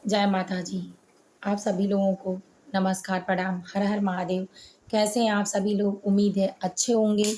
जय माता जी। आप सभी लोगों को नमस्कार, प्रणाम, हर हर महादेव। कैसे हैं आप सभी लोग? उम्मीद है अच्छे होंगे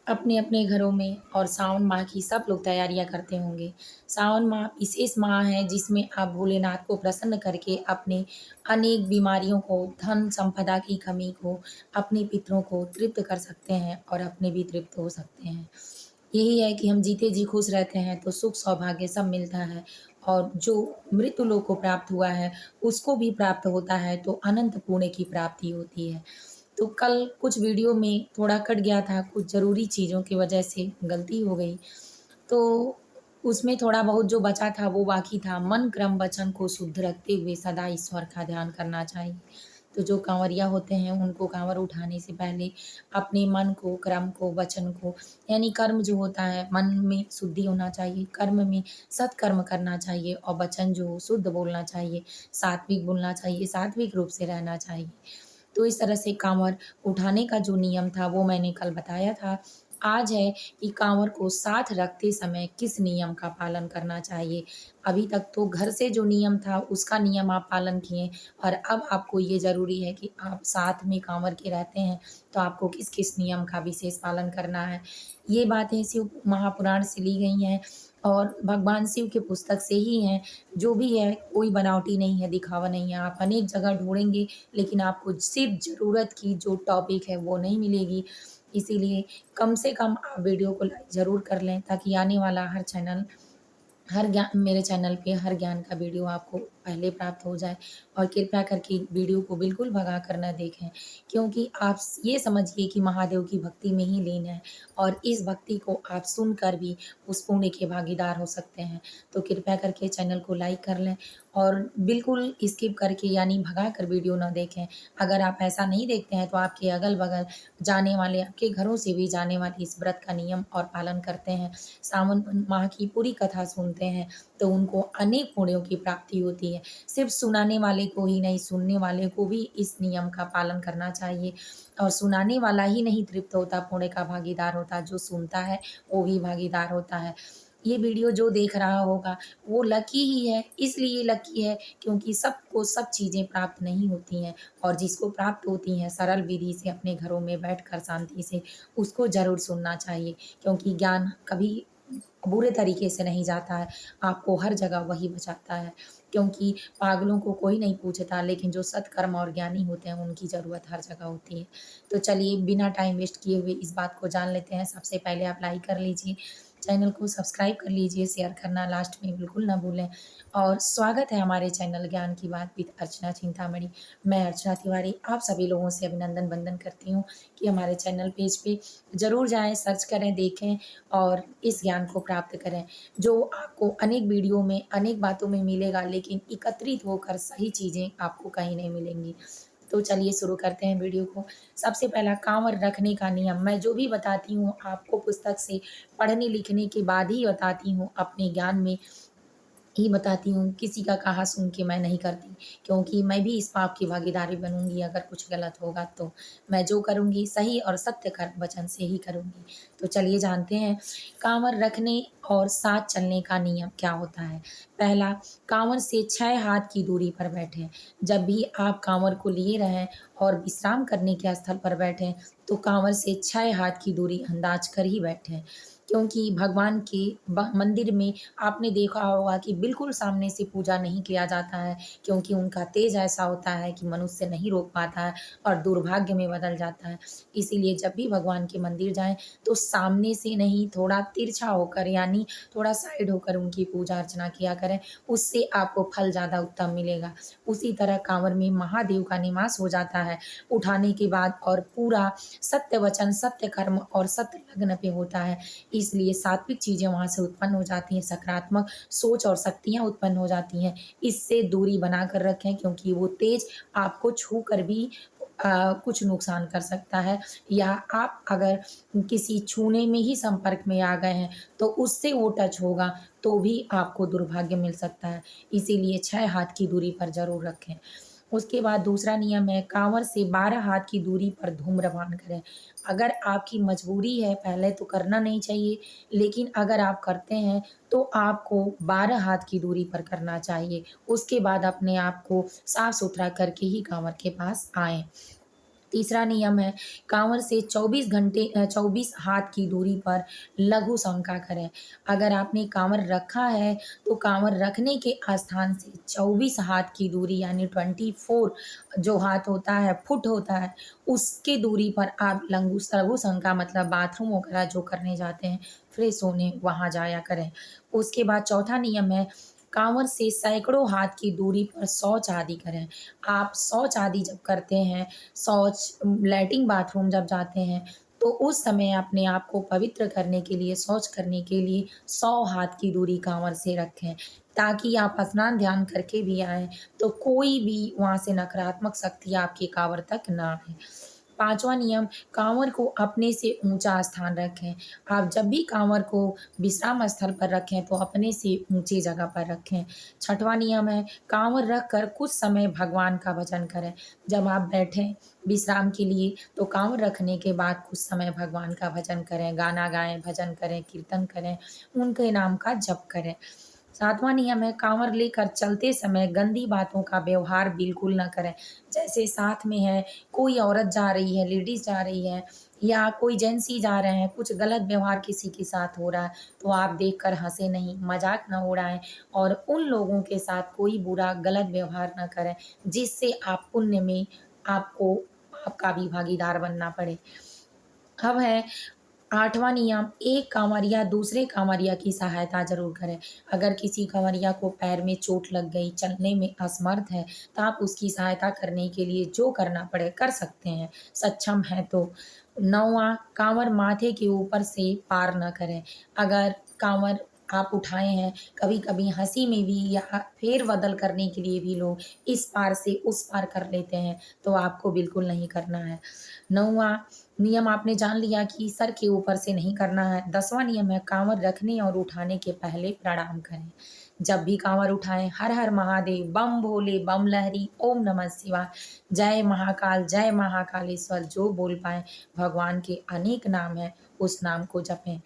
अपने-अपने घरों में और सावन माह की सब लोग तैयारियाँ करते होंगे। सावन माह विशेष माह है जिसमें आप भोलेनाथ को प्रसन्न करके अपने अनेक बीमारियों को, धन संपदा की कमी को, अपने पितरों को तृप्त कर सकते हैं और अपने भी तृप्त हो सकते हैं। यही है कि हम जीते जी खुश रहते हैं तो सुख सौभाग्य सब मिलता है और जो मृत्यु लोक को प्राप्त हुआ है उसको भी प्राप्त होता है तो अनंत पुण्य की प्राप्ति होती है। तो कल कुछ वीडियो में थोड़ा कट गया था, कुछ ज़रूरी चीज़ों की वजह से गलती हो गई। तो उसमें थोड़ा बहुत जो बचा था वो बाकी था। मन, क्रम, वचन को शुद्ध रखते हुए सदा ईश्वर का ध्यान करना चाहिए। तो जो कांवरिया होते हैं उनको कांवर उठाने से पहले अपने मन को, क्रम को, वचन को यानी कर्म जो होता है मन में शुद्धि होना चाहिए, कर्म में सत्कर्म करना चाहिए और वचन जो हो शुद्ध बोलना चाहिए, सात्विक बोलना चाहिए, सात्विक रूप से रहना चाहिए। तो इस तरह से काँवड़ उठाने का जो नियम था वो मैंने कल बताया था। आज है कि काँवड़ को साथ रखते समय किस नियम का पालन करना चाहिए। अभी तक तो घर से जो नियम था उसका नियम आप पालन किए और अब आपको ये ज़रूरी है कि आप साथ में काँवड़ के रहते हैं तो आपको किस-किस नियम का विशेष पालन करना है। ये बातें शिव महापुराण से ली गई हैं और भगवान शिव के पुस्तक से ही हैं। जो भी है कोई बनावटी नहीं है, दिखावा नहीं है। आप अनेक जगह ढूँढेंगे लेकिन आपको सिर्फ़ ज़रूरत की जो टॉपिक है वो नहीं मिलेगी। इसीलिए कम से कम आप वीडियो को लाइक ज़रूर कर लें ताकि आने वाला हर ज्ञान मेरे चैनल पे हर ज्ञान का वीडियो आपको पहले प्राप्त हो जाए और कृपया करके वीडियो को बिल्कुल भगा कर ना देखें क्योंकि आप ये समझिए कि महादेव की भक्ति में ही लीन है और इस भक्ति को आप सुनकर भी उस पुण्य के भागीदार हो सकते हैं। तो कृपया करके चैनल को लाइक कर लें और बिल्कुल स्किप करके यानी भगा कर वीडियो ना देखें। अगर आप ऐसा नहीं देखते हैं तो आपके अगल-बगल जाने वाले आपके घरों से भी जाने वाले इस व्रत का नियम और पालन करते हैं, सावन माह की पूरी कथा सुनते हैं, तो उनको अनेक पुण्यों की प्राप्ति होती है। सिर्फ़ सुनाने वाले को ही नहीं, सुनने वाले को भी इस नियम का पालन करना चाहिए और सुनाने वाला ही नहीं तृप्त होता, पुण्य का भागीदार होता, जो सुनता है, वो भी भागीदार होता है। ये वीडियो जो देख रहा होगा, वो लकी ही है, इसलिए लकी है क्योंकि सबको सब चीज़ें प्राप्त नहीं होती हैं और जिसको प्राप्त होती हैं सरल विधि से अपने घरों में बैठकर शांति से, उसको ज़रूर सुनना चाहिए क्योंकि ज्ञान कभी बुरे तरीके से नहीं जाता है, आपको हर जगह वही बचाता है क्योंकि पागलों को कोई नहीं पूछता लेकिन जो सत्कर्म और ज्ञानी होते हैं उनकी ज़रूरत हर जगह होती है। तो चलिए बिना टाइम वेस्ट किए हुए इस बात को जान लेते हैं। सबसे पहले आप लाइक कर लीजिए, चैनल को सब्सक्राइब कर लीजिए, शेयर करना लास्ट में बिल्कुल ना भूलें और स्वागत है हमारे चैनल ज्ञान की बात विद अर्चना चिंतामणि। मैं अर्चना तिवारी आप सभी लोगों से अभिनंदन वंदन करती हूँ कि हमारे चैनल पेज पे ज़रूर जाएँ, सर्च करें, देखें और इस ज्ञान को प्राप्त करें, जो आपको अनेक वीडियो में, अनेक बातों में मिलेगा लेकिन एकत्रित होकर सही चीज़ें आपको कहीं नहीं मिलेंगी। तो चलिए शुरू करते हैं वीडियो को। सबसे पहला काँवड़ रखने का नियम, मैं जो भी बताती हूँ आपको पुस्तक से पढ़ने-लिखने के बाद ही बताती हूँ, अपने ज्ञान में ही बताती हूँ, किसी का कहा सुन के मैं नहीं करती क्योंकि मैं भी इस पाप की भागीदारी बनूँगी अगर कुछ गलत होगा तो। मैं जो करूँगी सही और सत्य कर्म वचन से ही करूँगी। तो चलिए जानते हैं, काँवड़ रखने और साथ चलने का नियम क्या होता है। पहला, काँवड़ से 6 हाथ की दूरी पर बैठें। जब भी आप काँवड़ को लिए रहें और विश्राम करने के स्थल पर बैठें, तो काँवड़ से 6 हाथ की दूरी अंदाज कर ही बैठें। क्योंकि भगवान के मंदिर में आपने देखा होगा कि बिल्कुल सामने से पूजा नहीं किया जाता है क्योंकि उनका तेज ऐसा होता है कि मनुष्य नहीं रोक पाता है और दुर्भाग्य में बदल जाता है। इसीलिए जब भी भगवान के मंदिर जाएँ तो सामने से नहीं थोड़ा तिरछा होकर यानी थोड़ा साइड होकर उनकी पूजा अर्चना किया करें, उससे आपको फल ज़्यादा उत्तम मिलेगा। उसी तरह काँवड़ में महादेव का निवास हो जाता है उठाने के बाद और पूरा सत्य वचन, सत्य कर्म और सत्य लग्न पे होता है। इसलिए सात्विक चीज़ें वहाँ से उत्पन्न हो जाती हैं, सकारात्मक सोच और शक्तियाँ उत्पन्न हो जाती हैं। इससे दूरी बनाकर रखें क्योंकि वो तेज आपको छू कर भी कुछ नुकसान कर सकता है या आप अगर किसी छूने में ही संपर्क में आ गए हैं, तो उससे वो टच होगा, तो भी आपको दुर्भाग्य मिल सकता है। इसीलिए 6 हाथ की दूरी पर ज़रूर रखें। उसके बाद दूसरा नियम है, काँवड़ से 12 हाथ की दूरी पर धूम्रपान करें। अगर आपकी मजबूरी है, पहले तो करना नहीं चाहिए, लेकिन अगर आप करते हैं तो आपको 12 हाथ की दूरी पर करना चाहिए। उसके बाद अपने आप को साफ-सुथरा करके ही काँवड़ के पास आएँ। तीसरा नियम है, काँवड़ से 24 हाथ की दूरी पर लघु शंका करें। अगर आपने काँवड़ रखा है, तो काँवड़ रखने के स्थान से 24 हाथ की दूरी यानी 24 जो हाथ होता है, फुट होता है, उसकी दूरी पर आप लघु शंका मतलब बाथरूम वगैरह जो करने जाते हैं, फ्रेश होने, वहाँ जाया करें। उसके बाद चौथा नियम है, काँवड़ से सैकड़ों हाथ की दूरी पर शौच आदि करें। आप शौच आदि जब करते हैं, लैट्रिन बाथरूम जब जाते हैं, तो उस समय अपने आप को पवित्र करने के लिए, शौच करने के लिए 100 हाथ की दूरी काँवड़ से रखें, ताकि आप स्नान ध्यान करके भी आएँ, तो कोई भी वहाँ से नकारात्मक शक्ति आपके काँवड़ तक ना आए। 5वाँ नियम, काँवड़ को अपने से ऊँचा स्थान रखें। आप जब भी काँवड़ को विश्राम स्थल पर रखें, तो अपने से ऊँची जगह पर रखें। 6वाँ नियम है, काँवड़ रख कर कुछ समय भगवान का भजन करें। जब आप बैठें विश्राम के लिए, तो काँवड़ रखने के बाद कुछ समय भगवान का भजन करें, गाना गाएँ, भजन करें, कीर्तन करें, उनके नाम का जप करें। 7वाँ नियम है, काँवड़ लेकर चलते समय गंदी बातों का व्यवहार बिल्कुल ना करें। जैसे साथ में है, कोई औरत जा रही है, लेडीज़ जा रही है या कोई जेंट्स ही जा रहे हैं, कुछ गलत व्यवहार किसी के साथ हो रहा है, तो आप देखकर हँसे नहीं, मज़ाक ना उड़ाएँ और उन लोगों के साथ कोई बुरा गलत व्यवहार ना करें, जिससे आप पुण्य में आपको पाप का भी भागीदार बनना पड़े। अब है 8वाँ नियम, एक काँवड़िया दूसरे काँवड़िया की सहायता ज़रूर करें। अगर किसी काँवड़िया को पैर में चोट लग गई, चलने में असमर्थ है, तो आप उसकी सहायता करने के लिए जो करना पड़े कर सकते हैं, सक्षम हैं तो। 9वाँ, काँवड़ माथे के ऊपर से पार न करें। अगर काँवड़ आप उठाए हैं, कभी-कभी हँसी में भी या फेर-बदल करने के लिए भी लोग इस पार से उस पार कर लेते हैं, तो आपको बिल्कुल नहीं करना है। 9वाँ नियम आपने जान लिया कि सर के ऊपर से नहीं करना है। 10वाँ नियम है, काँवड़ रखने और उठाने के पहले प्रणाम करें। जब भी काँवड़ उठाएँ, हर हर महादेव, बम भोले, बम लहरी, ओम नमः शिवाय, जय महाकालेश्वर जो बोल पाएँ, भगवान के अनेक नाम हैं, उस नाम को जपें।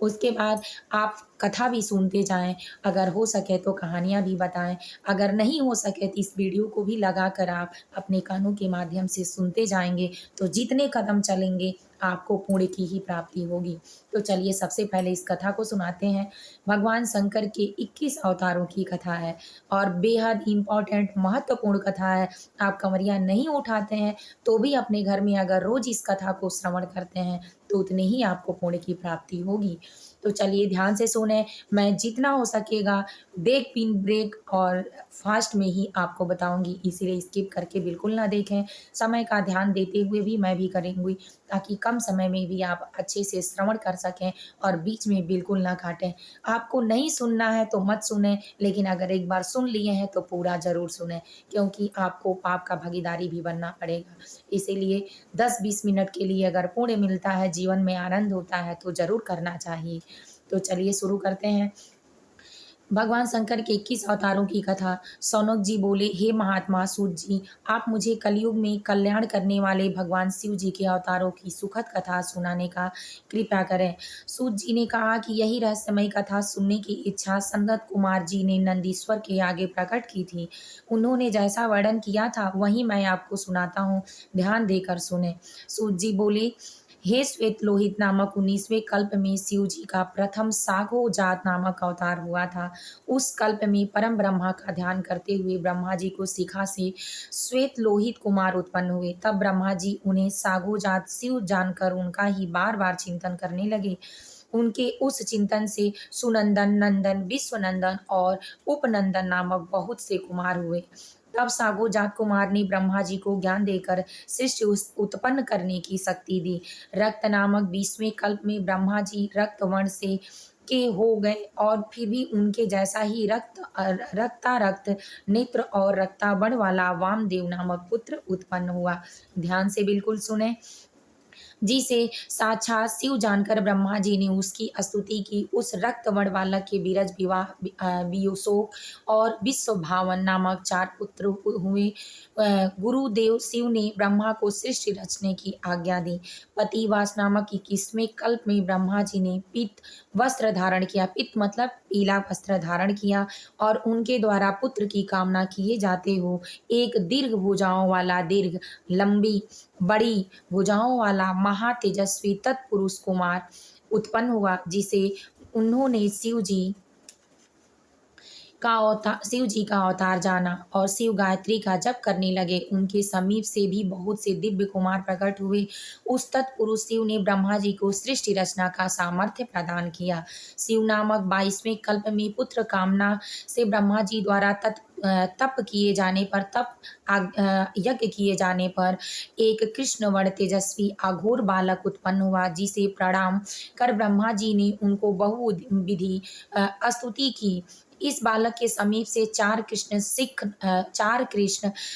उसके बाद आप कथा भी सुनते जाएँ, अगर हो सके तो कहानियाँ भी बताएँ, अगर नहीं हो सके तो इस वीडियो को भी लगाकर आप अपने कानों के माध्यम से सुनते जाएँगे, तो जितने कदम चलेंगे आपको पुण्य की ही प्राप्ति होगी। तो चलिए सबसे पहले इस कथा को सुनाते हैं। भगवान शंकर के 21 अवतारों की कथा है और बेहद इम्पोर्टेंट महत्वपूर्ण कथा है। आप कँवरिया नहीं उठाते हैं, तो भी अपने घर में अगर रोज़ इस कथा को श्रवण करते हैं, तो उतनी ही आपको पुण्य की प्राप्ति होगी। तो चलिए ध्यान से सुनें, मैं जितना हो सकेगा ब्रेक पिन ब्रेक और फ़ास्ट में ही आपको बताऊँगी, इसीलिए स्किप करके बिल्कुल ना देखें। समय का ध्यान देते हुए भी मैं भी करूँगी, ताकि कम समय में भी आप अच्छे से श्रवण कर सकें और बीच में बिल्कुल ना काटें। आपको नहीं सुनना है तो मत सुनें, लेकिन अगर एक बार सुन लिए हैं तो पूरा ज़रूर सुनें, क्योंकि आपको पाप का भागीदारी भी बनना पड़ेगा। इसीलिए 10-20 मिनट के लिए अगर पुण्य मिलता है, जीवन में आनंद होता है, तो ज़रूर करना चाहिए। तो चलिए शुरू करते हैं। भगवान शंकर के 21 अवतारों की कथा। शौनक जी बोले, हे महात्मा सूत जी, आप मुझे कलयुग में कल्याण करने वाले भगवान शिव जी के अवतारों की सुखद कथा सुनाने का कृपा करें। सूत जी ने कहा कि यही रहस्यमय कथा सुनने की इच्छा संदत कुमार जी ने नंदीश्वर के आगे प्रकट की थी। उन्होंने जैसा वर्णन किया था वही मैं आपको सुनाता हूँ, ध्यान देकर सुने। सूत जी बोले, हे श्वेत लोहित नामक 19वें कल्प में शिव जी का प्रथम सागो जात नामक अवतार हुआ था। उस कल्प में परम ब्रह्मा का ध्यान करते हुए ब्रह्मा जी को शिखा से श्वेत लोहित कुमार उत्पन्न हुए। तब ब्रह्मा जी उन्हें सागो जात शिव जानकर उनका ही बार बार चिंतन करने लगे। उनके उस चिंतन से सुनंदन, नंदन, विश्वनंदन और उपनंदन नामक बहुत से कुमार हुए। तब सागोजात कुमार ने ब्रह्मा जी को ज्ञान देकर सृष्टि उत्पन्न करने की शक्ति दी। रक्त नामक 20वें कल्प में ब्रह्मा जी रक्त वर्ण से के हो गए और फिर भी उनके जैसा ही रक्तारक्त नेत्र और रक्तावर्ण वाला वामदेव नामक पुत्र उत्पन्न हुआ। ध्यान से बिल्कुल सुने। जिसे साक्षात शिव जानकर ब्रह्मा जी ने उसकी स्तुति की। उस रक्त वर्ण बालक के बीरज विवाह वियोशोक और विश्वभावन नामक 4 पुत्र हुए। गुरुदेव शिव ने ब्रह्मा को सृष्टि रचने की आज्ञा दी। पतिवास नामक 21वें कल्प में ब्रह्मा जी ने पीत वस्त्र धारण किया। पीत मतलब पीला वस्त्र धारण किया और उनके द्वारा पुत्र की कामना किए जाते हो एक दीर्घ भुजाओं वाला, दीर्घ लंबी बड़ी भुजाओं वाला महातेजस्वी तत्पुरुष कुमार उत्पन्न हुआ, जिसे उन्होंने शिव जी का अवतार जाना और शिव गायत्री का जप करने लगे। उनके समीप से भी बहुत से दिव्य कुमार प्रकट हुए। उस तत्पुरुष शिव ने ब्रह्मा जी को सृष्टि रचना का सामर्थ्य प्रदान किया। शिव नामक 22वें कल्प में पुत्र कामना से ब्रह्मा जी द्वारा तप किए जाने पर यज्ञ किए जाने पर एक कृष्ण वर्ण तेजस्वी अघोर बालक उत्पन्न हुआ, जिसे प्रणाम कर ब्रह्मा जी ने उनको बहुविधि स्तुति की। इस बालक के समीप से 4 कृष्ण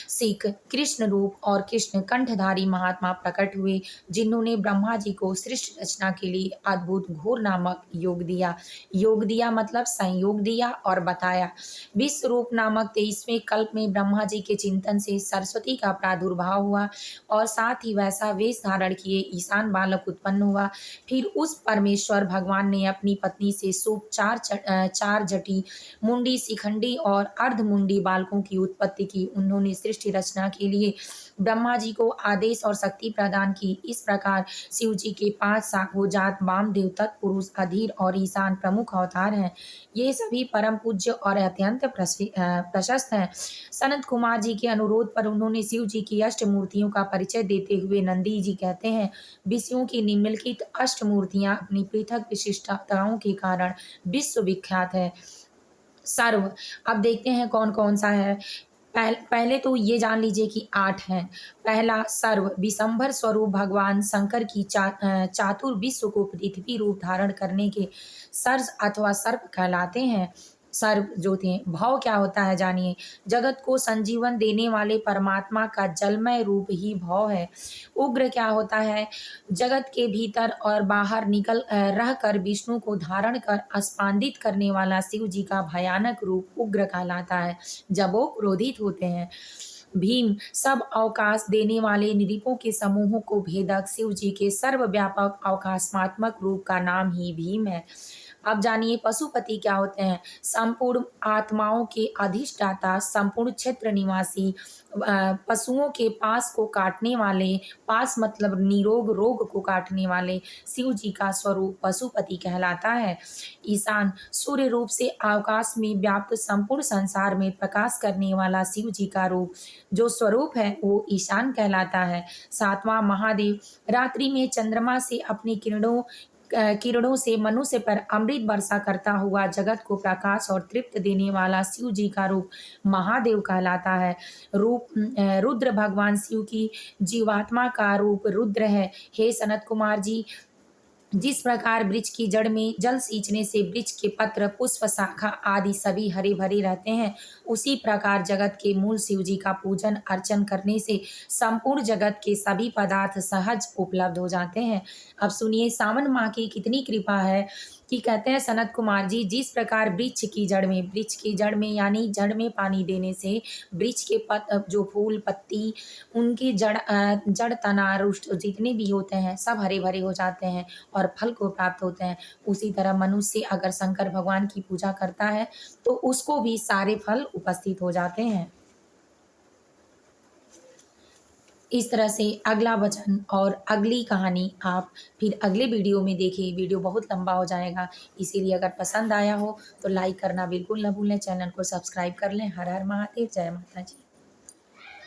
सिख कृष्ण रूप और कृष्ण कंठधारी महात्मा प्रकट हुए, जिन्होंने ब्रह्मा जी को सृष्टि रचना के लिए अद्भुत घोर नामक योग दिया। योग दिया मतलब संयोग दिया और बताया। विश्वरूप नामक 23वें कल्प में ब्रह्मा जी के चिंतन से सरस्वती का प्रादुर्भाव हुआ और साथ ही वैसा वेश धारण किए ईशान बालक उत्पन्न हुआ। फिर उस परमेश्वर भगवान ने अपनी पत्नी से सूप 4 जटी, मुंडी, शिखंडी और अर्धमुंडी बालकों की उत्पत्ति की। उन्होंने सृष्टि रचना के लिए ब्रह्मा जी को आदेश और शक्ति प्रदान की। इस प्रकार शिव जी के 5 शाखों जात वामदेव, तत्पुरुष, अधीर और ईशान प्रमुख अवतार हैं। ये सभी परम पूज्य और अत्यंत प्रशस्त हैं। सनत कुमार जी के अनुरोध पर उन्होंने शिव जी की अष्टमूर्तियों का परिचय देते हुए नंदी जी कहते हैं, विष्णु की निम्नलिखित अष्टमूर्तियां अपनी पृथक विशिष्टताओं के कारण विश्व विख्यात है। सर्व, अब देखते हैं कौन कौन सा है। पहले तो ये जान लीजिए कि 8 हैं। पहला सर्व, विशंभर स्वरूप भगवान शंकर की चातुर विश्व को पृथ्वी रूप धारण करने के सर्ज अथवा सर्प कहलाते हैं। सर्व जो थे, भव क्या होता है जानिए। जगत को संजीवन देने वाले परमात्मा का जलमय रूप ही भव है। उग्र क्या होता है, जगत के भीतर और बाहर निकल रहकर विष्णु को धारण कर स्पंदित करने वाला शिव जी का भयानक रूप उग्र कहलाता है, जब वो क्रोधित होते हैं। भीम, सब अवकाश देने वाले निरीपों के समूहों को भेदक शिव जी के सर्वव्यापक अवकाशात्मक रूप का नाम ही भीम है। अब जानिए पशुपति क्या होते हैं। संपूर्ण आत्माओं के अधिष्ठाता, संपूर्ण क्षेत्र निवासी, पशुओं के पास को काटने वाले, पास मतलब निरोग, रोग को काटने वाले शिव जी का स्वरूप पशुपति कहलाता है। ईशान, सूर्य रूप से आकाश में व्याप्त संपूर्ण संसार में प्रकाश करने वाला शिव जी का रूप जो स्वरूप है वो ईशान कहलाता है। 7वां महादेव, रात्रि में चंद्रमा से अपनी किरणों से मनुष्य पर अमृत वर्षा करता हुआ जगत को प्रकाश और तृप्त देने वाला शिव जी का रूप महादेव कहलाता है। रुद्र, भगवान शिव की जीवात्मा का रूप रुद्र है। हे सनत कुमार जी, जिस प्रकार वृक्ष की जड़ में जल सींचने से वृक्ष के पत्र, पुष्प, शाखा आदि सभी हरे भरे रहते हैं, उसी प्रकार जगत के मूल शिव जी का पूजन अर्चन करने से संपूर्ण जगत के सभी पदार्थ सहज उपलब्ध हो जाते हैं। अब सुनिए सावन माह की कितनी कृपा है कि कहते हैं सनत कुमार जी, जिस प्रकार वृक्ष की जड़ में यानी जड़ में पानी देने से वृक्ष के जो फूल पत्ती उनके जड़ तना रुष्ट जितने भी होते हैं सब हरे भरे हो जाते हैं और फल को प्राप्त होते हैं, उसी तरह मनुष्य अगर शंकर भगवान की पूजा करता है तो उसको भी सारे फल उपस्थित हो जाते हैं। इस तरह से अगला वचन और अगली कहानी आप फिर अगले वीडियो में देखिए। वीडियो बहुत लंबा हो जाएगा, इसीलिए अगर पसंद आया हो तो लाइक करना बिल्कुल न भूलें, चैनल को सब्सक्राइब कर लें। हर हर महादेव, जय माता जी।